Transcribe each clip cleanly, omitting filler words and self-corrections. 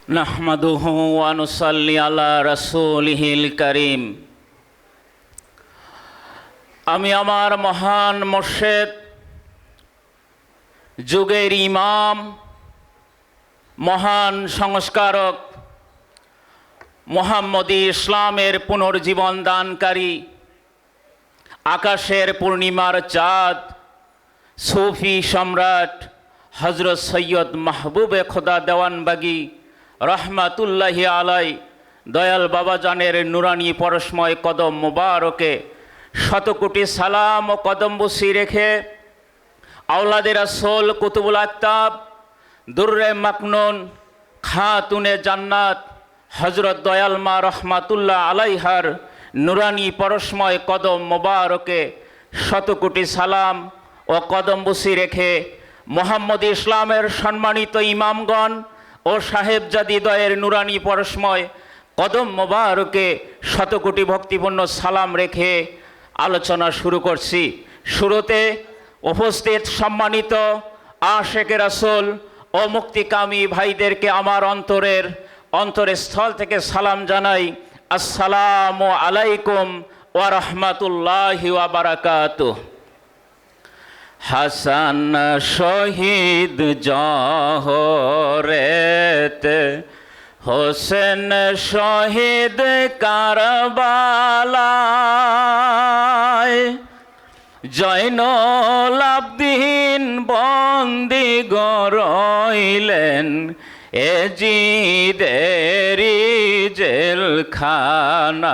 নাহমাদুহু ওয়া নুসাল্লি আলা রাসূলিহিল কারীম। আমি আমার মহান মুর্শিদ, যুগের ইমাম, মহান সংস্কারক, মুহাম্মদী ইসলামের পুনর্জীবন দানকারী, আকাশের পূর্ণিমার চাঁদ, সুফি সম্রাট হযরত সৈয়দ মাহবুবে খোদা দেওয়ানবাগী রহমাতুল্লাহি আলাই দয়াল বাবাজানের নুরানি পরশময় কদম মুবারকে শতকোটি সালাম ও কদমবুসি রেখে আওলাদে রাসূল কুতুবুল আকতাব দুররে মাকনুন খাতুনে জান্নাত হযরত দয়াল মা রহমাতুল্লাহ আলাইহার নুরানি পরশময় কদম মুবারকে শতকোটি সালাম ও কদমবুসি রেখে মুহাম্মদী ইসলামের সম্মানিত ইমামগণ ও সাহেবজাদিদ্বয়ের নুরানি পরশময় কদম মোবারকে শতকোটি ভক্তিপূর্ণ সালাম রেখে আলোচনা শুরু করছি। শুরুতে উপস্থিত সম্মানিত আশেকে রাসূল ও মুক্তিকামী ভাইদেরকে আমার অন্তরের স্থল থেকে সালাম জানাই। আসসালামু আলাইকুম ওয়া রাহমাতুল্লাহি ওয়া বারাকাতুহু। হাসান শহীদ জহরেতে, হোসেন শহীদ কারবালায়, জয়নুল আবদিন বন্দি গরইলেন এজিদেরি জেলখানায়,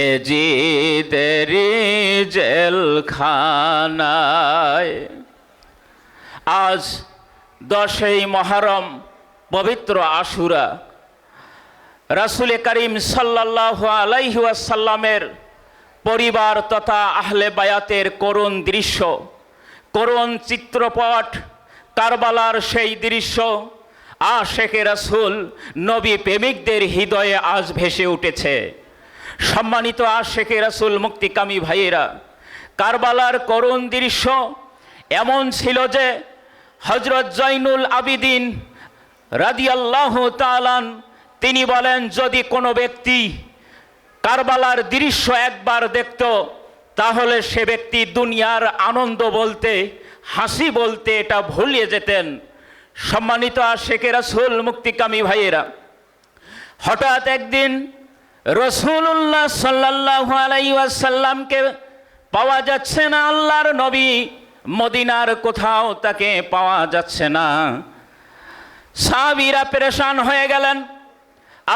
এজিদেরি জেলখানায়। আজ 10ই মুহররম, পবিত্র আশুরা, রাসূল করিম সাল্লাল্লাহু আলাইহি ওয়াসাল্লামের পরিবার তথা আহলে বায়াতের করুণ দৃশ্য, করুণ চিত্রপট, কারবালার সেই দৃশ্য আশেকে রাসূল নবী প্রেমিকদের হৃদয়ে আজ ভেসে উঠেছে। সম্মানিত আশেকে রাসূল মুক্তিকামী ভাইয়েরা, কারবালার করুণ দৃশ্য এমন ছিল যে হযরত জয়নুল আবিদিন রাদিয়াল্লাহু তাআলা তিনি বলেন, যদি কোনো ব্যক্তি কারবালার দৃশ্য একবার দেখত তাহলে সে ব্যক্তি দুনিয়ার আনন্দ বলতে, হাসি বলতে এটা ভুলিয়ে যেতেন। সম্মানিত আশেকে রাসূল মুক্তিকামী ভাইয়েরা, হঠাৎ একদিন রাসূলুল্লাহ সাল্লাল্লাহু আলাইহি ওয়াসাল্লামকে পাওয়া যাচ্ছে না। আল্লাহর নবী মদিনার কোথাও তাকে পাওয়া যাচ্ছে না। সাহাবীরা পেরেশান হয়ে গেলেন,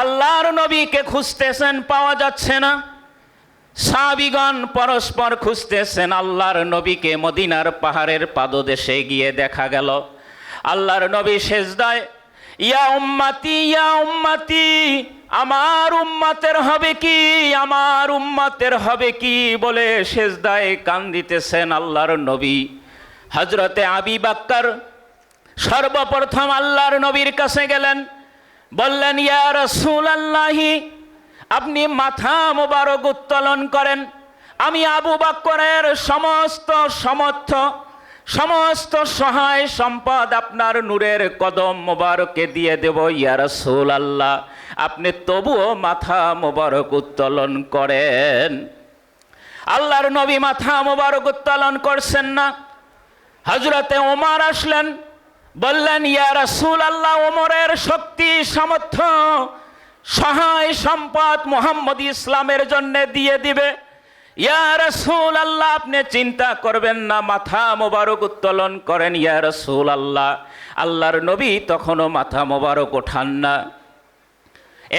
আল্লাহর নবীকে খুঁজতেছেন, পাওয়া যাচ্ছে না। সাহাবীগণ পরস্পর খুঁজতেছেন আল্লাহর নবীকে। মদিনার পাহাড়ের পাদদেশে গিয়ে দেখা গেল আল্লাহর নবী সেজদায়, ইয়া উম্মতি ইয়া উম্মতি, আমার উম্মতের হবে কি, আমার উম্মতের হবে কি বলে সেজদায় কান্দিতেছেন আল্লাহর নবী। হযরতে আবু বকর সর্বপ্রথম আল্লাহর নবীর কাছে গেলেন, বললেন, ইয়া রাসূলুল্লাহি, আপনি মাথা মোবারক উত্তোলন করেন, আমি আবু বকরের সমস্ত সমর্থ, সমস্ত সহায় সম্পদ আপনার নূরের কদম মোবারকে দিয়ে দেব। ইয়া রাসূলুল্লাহ, আপনি তবুও মাথা মোবারক উত্তোলন করেন। আল্লাহর নবী মাথা মোবারক উত্তোলন করছেন না। হযরতে ওমর আসলেন, বললেন, ইয়া রাসূলুল্লাহ, ওমরের শক্তি সামর্থ্য সহায় সম্পদ মুহাম্মদ ইসলামের জন্য দিয়ে দিবে। ইয়া রাসূলুল্লাহ, আপনি চিন্তা করবেন না, মাথা মোবারক উত্তোলন করেন। ইয়া রাসূলুল্লাহ, আল্লাহর নবী তখনও মাথা মোবারক ওঠান না।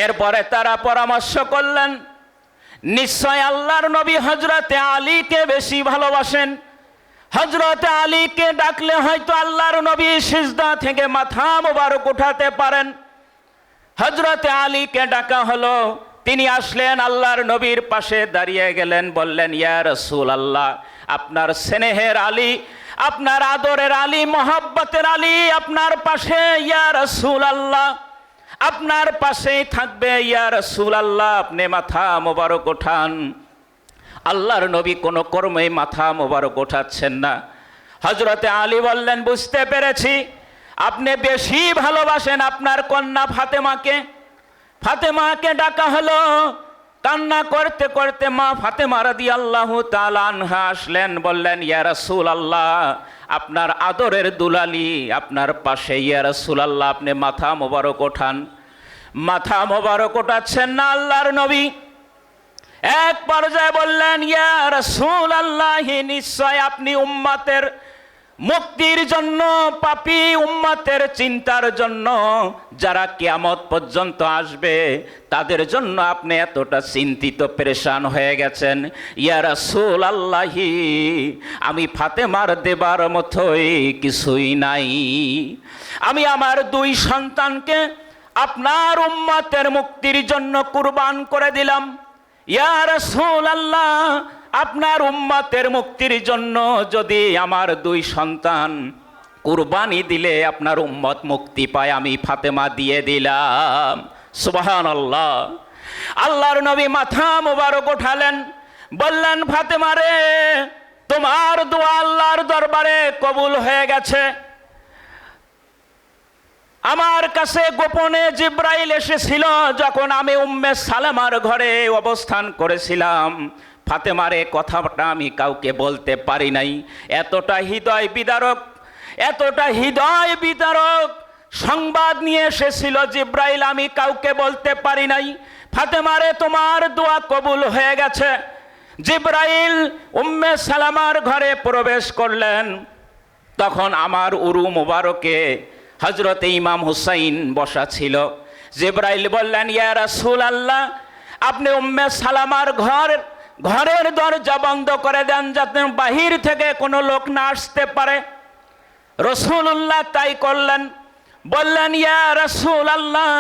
এরপরে তারা পরামর্শ করলেন, নিশ্চয় আল্লাহর নবী হযরতে আলীকে বেশি ভালোবাসেন, হযরতে আলীকে ডাকলে হয়তো আল্লাহর নবী সিজদা থেকে মাথা মোবারক উঠাতে পারেন। হযরতে আলীকে ডাকা হলো, তিনি আসলেন, আল্লাহর নবীর পাশে দাঁড়িয়ে গেলেন, বললেন, ইয়া রাসূলুল্লাহ, আপনার স্নেহের আলী, আপনার আদরের আলী, মহব্বতের আলী আপনার পাশে, ইয়া রাসূলুল্লাহ, আপনার পাশেই থাকবে। ইয়া রাসূলুল্লাহ, আপনি মাথা মোবারক ওঠান। আল্লাহর নবী কোনো কর্মেই মাথা মোবারক ওঠাচ্ছেন না। হযরতে আলী বললেন, বুঝতে পেরেছি আপনি বেশি ভালোবাসেন আপনার কন্যা ফাতেমাকে। ফাতেমাকে ডাকা হলো, কান্না করতে করতে মা ফাতেমা রাদিয়াল্লাহু তাআলা আনহা আসলেন, বললেন ইয়া রাসূলুল্লাহ, আপনার আদরের দুলালি আপনার পাশে, ইয়া রাসূলুল্লাহ আপনি মাথা মোবারক ওঠান। মাথা মোবারক ওঠাচ্ছেন না আল্লাহর নবী, এক পর্যায়ে বললেন ইয়া রাসূলুল্লাহ, নিশ্চয় আপনি উম্মতের মুক্তির জন্য, পাপী উম্মতের চিন্তার জন্য, যারা কিয়ামত পর্যন্ত আসবে তাদের জন্য আপনি এতটা চিন্তিত পেরেশান হয়ে গেছেন। ইয়া রাসূলুল্লাহ, আমি ফাতেমার দেবার মতোই কিছুই নাই। আমি আমার দুই সন্তানকে আপনার উম্মতের মুক্তির জন্য কুরবান করে দিলাম। ইয়া রাসূলুল্লাহ, আপনার উম্মতের মুক্তির জন্য যদি আমার দুই সন্তান কুরবানি দিলে আপনার উম্মত মুক্তি পায়, আমি ফাতেমা দিয়ে দিলাম। সুবহানাল্লাহ। আল্লাহর নবী মাথা মোবারক উঠালেন, বললেন ফাতেমা রে, তোমার দোয়া আল্লাহর দরবারে কবুল হয়ে গেছে। আমার কাছে গোপনে জিব্রাইল এসেছিল যখন আমি উম্মে সালামার ঘরে অবস্থান করেছিলাম। ফাতেমার এই কথাটা আমি কাউকে বলতে পারি নাই। এতটা হৃদয় বিদারক, এতটা হৃদয় বিদারক সংবাদ নিয়ে এসেছিল জিব্রাইল, আমি কাউকে বলতে পারি নাই। ফাতেমারে, তোমার দোয়া কবুল হয়ে গেছে। জিব্রাইল উম্মে সালামার ঘরে প্রবেশ করলেন, তখন আমার উরু মোবারকে হযরতে ইমাম হুসাইন বসা ছিল। জিব্রাইল বললেন ইয়া রাসূলুল্লাহ, আপনি উম্মে সালামার ঘরের দরজা বন্ধ করে দেন, যাতে বাহির থেকে কোনো লোক না আসতে পারে। রাসূলুল্লাহ তাই করলেন। বললেন ইয়া রাসূলুল্লাহ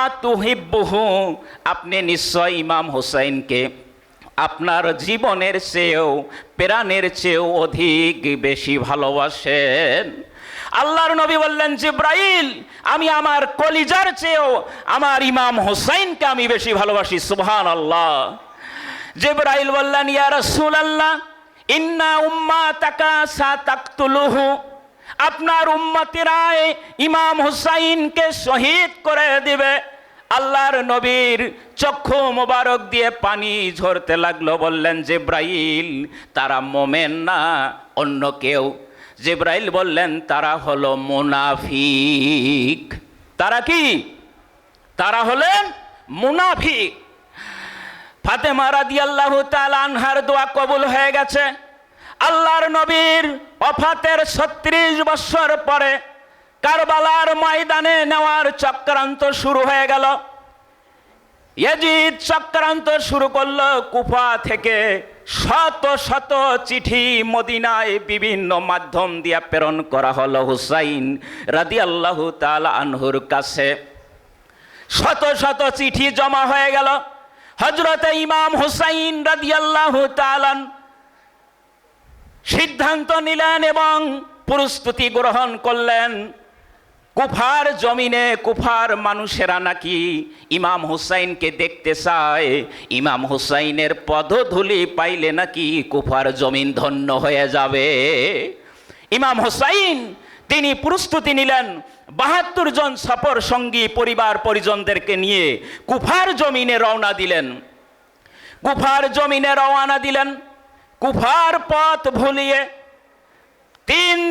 আতুহিব্বুহু, আপনি নিশ্চয় ইমাম হুসাইনকে আপনার জীবনের চেয়েও, প্রাণের চেয়েও অধিক বেশি ভালোবাসেন। আল্লাহর নবী বললেন জিব্রাইল, আমি আমার কলিজার চেয়েও আমার ইমাম হুসাইনকে আমি বেশি ভালোবাসি। সুবহানাল্লাহ। জিব্রাইল বললেন ইয়া রাসূলুল্লাহ ইন্না উম্মাতাকা সাতাকতুলুহু, আপনার উম্মতিরা ইমাম হুসাইনকে শহীদ করে দিবে। আল্লাহর নবীর চক্ষু মোবারক দিয়ে পানি ঝরতে লাগলো। বললেন জিব্রাইল, তারা মোমেন না অন্য কেউ। জিব্রাইল বললেন তারা হলো মুনাফিক। তারা কি? তারা হলেন মুনাফিক। ফাতেমা রাদিয়াল্লাহু তাআলা আনহার দোয়া কবুল হয়ে গেছে। আল্লাহর নবীর ওফাতের 36 বছর পরে কারবালার ময়দানে নেওয়ার চক্রান্ত শুরু হয়ে গেল। ইয়াজিদ চক্রান্ত শুরু করলো কুফা থেকে। শত শত চিঠি মদিনায় বিভিন্ন মাধ্যম দিয়ে প্রেরণ করা হলো হুসাইন রাদিয়াল্লাহু তাআলা আনহুর কাছে। শত শত চিঠি জমা হয়ে গেল। হযরতে ইমাম হুসাইন রাদিয়াল্লাহু তাআলা সিদ্ধান্ত নিলেন এবং প্রস্তুতি গ্রহণ করলেন। কুফার জমিনে কুফার মানুষেরা নাকি ইমাম হুসাইনকে দেখতে চায়। ইমাম হুসাইনের পদধূলি পাইলে নাকি কুফার জমিন ধন্য হয়ে যাবে। ইমাম হুসাইন তিনি প্রস্তুতি নিলেন। 72 জন সফর সঙ্গী পরিবার পরিজনদেরকে নিয়ে কুফার জমিনে রওনা দিলেন। কুফার জমিনে রওনা দিলেন। কুফার পথ ভুলিয়ে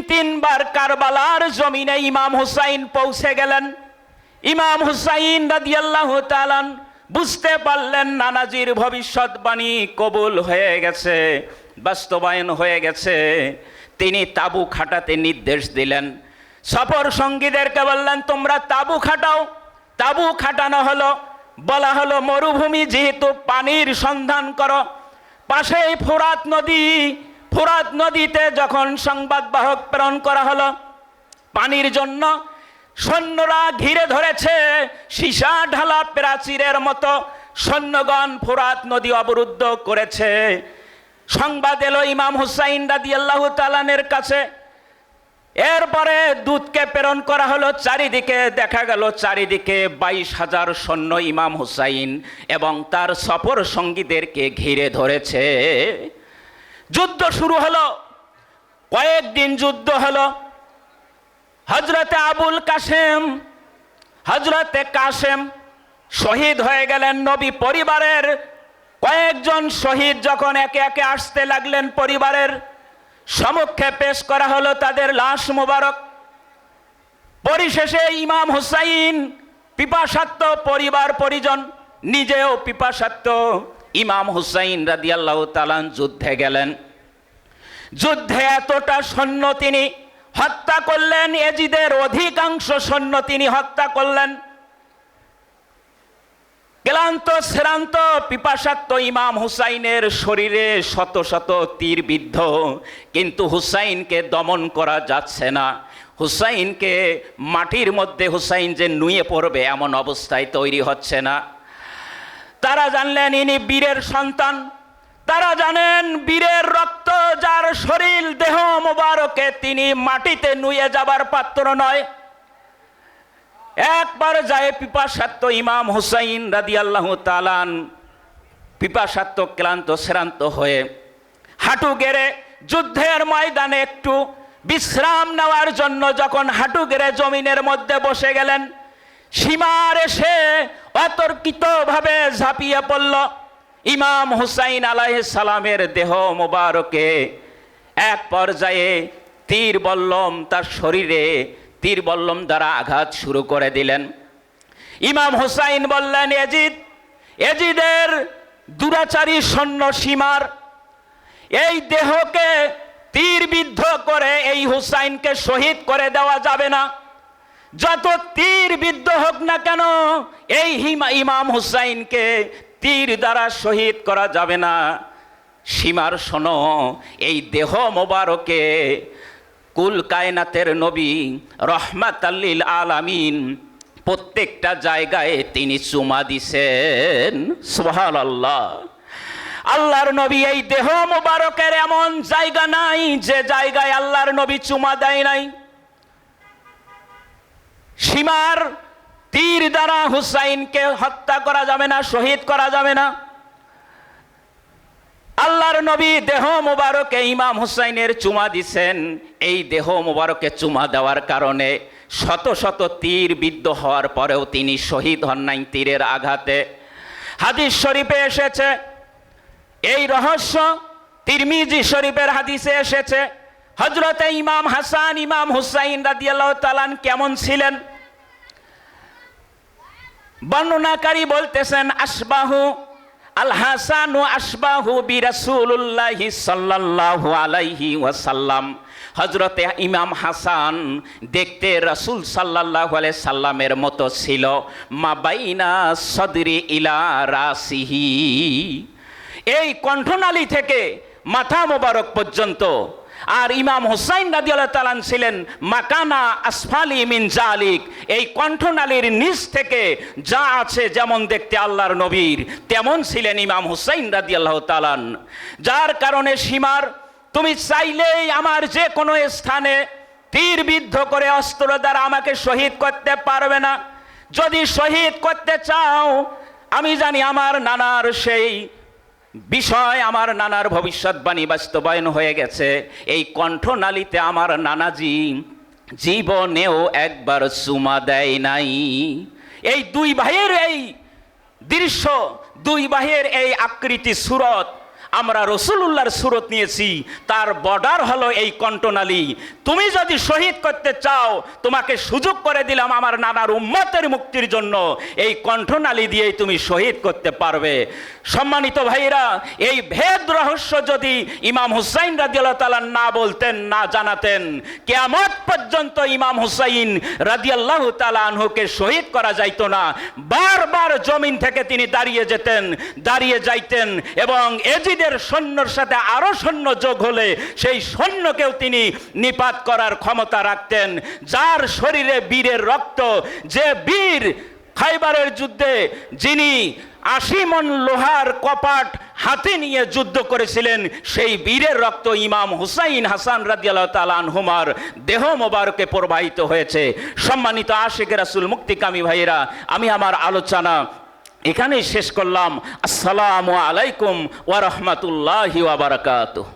তিনবার কারবালার জমিনে ইমাম হুসাইন পৌঁছে গেলেন। ইমাম হুসাইন রাদিয়াল্লাহু তাআলা বুঝতে পারলেন নানাজির ভবিষ্যৎবাণী কবুল হয়ে গেছে, বাস্তবায়ন হয়ে গেছে। তিনি তাবু খাটাতে নির্দেশ দিলেন। সফর সঙ্গীদেরকে বললেন তোমরা তাবু খাটাও। তাবু খাটানো হলো। বলা হলো মরুভূমি যেহেতু পানির সন্ধান করো, পাশেই ফোরাত নদী। ফোরাত নদীতে যখন সংবাদবাহক প্রেরণ করা হলো পানির জন্য, সৈন্যরা ঘিরে ধরেছে সীসা ঢালা প্রাচীরের মতো। সৈন্যগণ ফোরাত নদী অবরুদ্ধ করেছে। সংবাদ এলো ইমাম হুসাইন রাদিয়াল্লাহু তাআলার কাছে। এরপরে দূতকে প্রেরণ করা হলো। চারিদিকে দেখা গেল চারিদিকে 22,000 সৈন্য ইমাম হুসাইন এবং তার সফর সঙ্গীদেরকে ঘিরে ধরেছে। যুদ্ধ শুরু হলো। কয়েকদিন যুদ্ধ হলো। হযরতে আবুল কাসেম, হযরতে কাসেম শহীদ হয়ে গেলেন। নবী পরিবারের কয়েকজন শহীদ যখন একে একে আসতে লাগলেন, পরিবারের সম্মুখে পেশ করা হলো তাদের লাশ মোবারক। পরিশেষে ইমাম হুসাইন পিপাসার্ত, পরিবার পরিজন নিজেও পিপাসার্ত, ইমাম হুসাইন রাদিয়াল্লাহু তাআলা যুদ্ধে গেলেন। যুদ্ধে এতটা সৈন্য তিনি হত্যা করলেন, এজিদের অধিকাংশ সৈন্য তিনি হত্যা করলেন। ক্লান্ত শ্রান্ত পিপাসার্ত ইমাম হুসাইনের শরীরে শত শত তীর বিদ্ধ, কিন্তু হুসাইনকে দমন করা যাচ্ছে না। হুসাইনকে মাটির মধ্যে হুসাইন যে নুয়ে পড়বে এমন অবস্থায় তৈরি হচ্ছে না। তারা জানলেন ইনি বীরের সন্তান, তারা জানেন বীরের রক্ত যার শরীর দেহ মোবারকে তিনি মাটিতে নুয়ে যাবার পাত্র নয়। একবার যায় পিপাসার্ত ইমাম হুসাইন রাদিয়াল্লাহু তাআলা পিপাসার্ত ক্লান্ত শ্রান্ত হয়ে হাঁটু গেড়ে যুদ্ধের ময়দানে একটু বিশ্রাম নেওয়ার জন্য যখন হাঁটু গেড়ে জমিনের মধ্যে বসে গেলেন, সীমার এসে অতর্কিতভাবে ঝাঁপিয়ে পড়ল ইমাম হুসাইন আলাইহিস সালামের দেহ মোবারকে। এক পর্যায়ে তীর বল্লম তার শরীরে তীর বল্লম দ্বারা আঘাত শুরু করে দিলেন। ইমাম হুসাইন বললেন, এজিদের দুরাচারী সৈন্য সীমার এই দেহকে তীর বিদ্ধ করে এই হুসাইনকে শহীদ করে দেওয়া যাবে না। যত তীর বিদ্ধ হোক না কেন এই ইমাম হুসাইনকে তীর দ্বারা শহীদ করা যাবে না। সীমার শোনো, এই দেহ মোবারকে কুল কায়নাতের নবী রহমাতাল লিল আলামিন প্রত্যেকটা জায়গায় তিনি চুমা দিছেন। সুবহানাল্লাহ। আল্লাহর নবী এই দেহ মোবারকের এমন জায়গা নাই যে জায়গায় আল্লাহর নবী চুমা দেয় নাই। সীমার তীর দ্বারা হুসাইনকে হত্যা করা যাবে না, শহীদ করা যাবে না। আল্লাহর নবী দেহ মোবারকে ইমাম হুসাইনের চুমা দিছেন। এই দেহ মোবারকে চুমা দেওয়ার কারণে শত শত তীর বিদ্ধ হওয়ার পরেও তিনি শহীদ হন নাই তীরের আঘাতে। হাদিস শরীফে এসেছে এই রহস্য, তিরমিজি শরীফের হাদিসে এসেছে। হযরতে ইমাম হাসান ইমাম হুসাইন রাদিয়াল্লাহু তাআলা কেমন ছিলেন? বর্ণনাকারী বলতেছেন, আশবাহু আল হাসানু আশবাহু বিরাসূলুল্লাহি সাল্লাল্লাহু আলাইহি ওয়াসাল্লাম। হযরতে ইমাম হাসান দেখতে রাসূল সাল্লাল্লাহু আলাইহি সাল্লামের মতো ছিল। মাবাইনা সদরি ইলা রাসিহি, এই কণ্ঠনালী থেকে মাথা মোবারক পর্যন্ত। আর ইমাম হুসাইন রাদিয়াল্লাহু তাআলা ছিলেন মাকানা আসফালি মিন জালিক, এই কণ্ঠনালীর নিচ থেকে যা আছে যেমন দেখতে আল্লাহর নবীর তেমন ছিলেন ইমাম হুসাইন রাদিয়াল্লাহু তাআলা। যার কারণে সীমার তুমি চাইলেই আমার যে কোনো স্থানে তীর বিদ্ধ করে অস্ত্র দ্বারা আমাকে শহীদ করতে পারবে না। যদি শহীদ করতে চাও, আমি জানি আমার নানার সেই বিষয়, আমার নানার ভবিষ্যৎবাণী বাস্তবায়ন হয়ে গেছে। এই কণ্ঠনালীতে আমার নানাজি জীবনেও একবার চুমা দেয় নাই। এই দুই ভাইয়ের এই দৃশ্য, দুই ভাইয়ের এই আকৃতি সুরত, আমরা রাসূলুল্লাহর সুরত নিয়েছি, তার বর্ডার হলো এই কণ্ঠনালী। তুমি যদি শহীদ করতে চাও, তোমাকে সুযোগ করে দিলাম আমার নানার উম্মতের মুক্তির জন্য, এই কণ্ঠনালী দিয়েই তুমি শহীদ করতে পারবে। সম্মানিত ভাইরা, এই ভেদ রহস্য যদি ইমাম হুসাইন রাদিয়াল্লাহু তাআলা না বলতেন, না জানাতেন, কিয়ামত পর্যন্ত ইমাম হুসাইন রাদিয়াল্লাহু তাআলা আনহুকে শহীদ করা যাইত না। বারবার জমিন থেকে তিনি দাঁড়িয়ে যাইতেন এবং এজিদের সৈন্যর সাথে আরো সৈন্য যোগ হলে সেই সৈন্যকেও তিনি নিপাত করার ক্ষমতা রাখতেন। যার শরীরে বীরের রক্ত, যে বীর খাইবারের যুদ্ধে যিনি 80 মণ লোহার কপাট হাতে নিয়ে যুদ্ধ করেছিলেন, সেই বীরের রক্ত ইমাম হুসাইন হাসান রাদিয়াল্লাহু তাআলা আনহুমার দেহ মোবারকে প্রবাহিত হয়েছে। সম্মানিত আশিকে রাসূল মুক্তিকামী ভাইয়েরা, আমি আমার আলোচনা এখানেই শেষ করলাম। আসসালামু আলাইকুম ওয়া রাহমাতুল্লাহি ওয়া বারাকাতুহু।